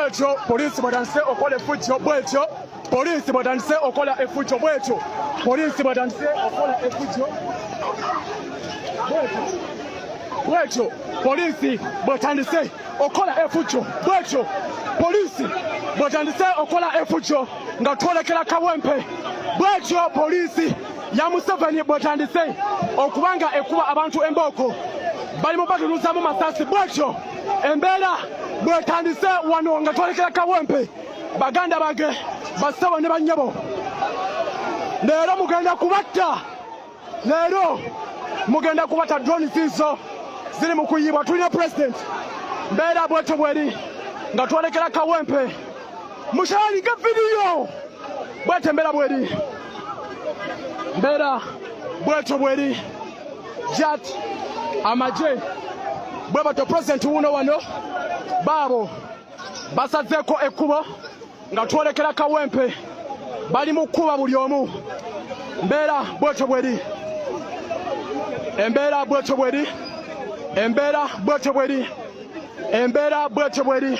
bwetyo poliisi batandise okola effujjo bwetyo poliisi batandise okola effujjo bwetyo poliisi batandise okola effujjo bwetyo poliisi batandise okola effujjo bwetyo poliisi batandise okola effujjo nga twolekera Kawempe bwetyo poliisi ya Museveni batandise okubanga ekuba abantu embooko bali mu batuluzamu masasi bwetyo embeera bwetandise wano nga twolekera Kawempe baganda bange basabo ne banyabo leero mugenda kubatta leero mugenda kubatta drone zizo ziri mu kuyibwa tulina president mbeera bwetyo bweri nga twolekera Kawempe mushalinga video bwete mbeera bweri mbeera bwetyo bweri jat amaje bwe bato president wuno wano baabo basazeeko ekkubo nga twolekera Kawempe bali mu kkuba buli omu mbeera bwetyo bweri embeera bwetyo bweri embeera bwetyo bweri embeera bwetyo bweri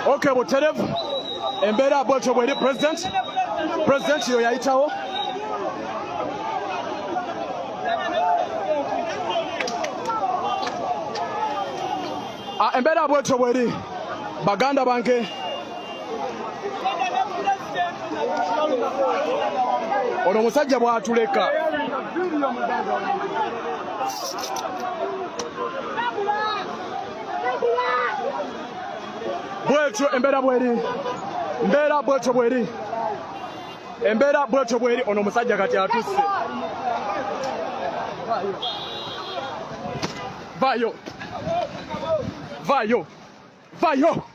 Okay, buterevu embeera bwetyo bweri president yo yayitawo embeera bwetyo bweri baganda bange ono musajja bwatuleka bwetyo embeera bweri mbeera bwetyo bweri embeera bwetyo bweri ono musajja kati atusse vayo vayo vayo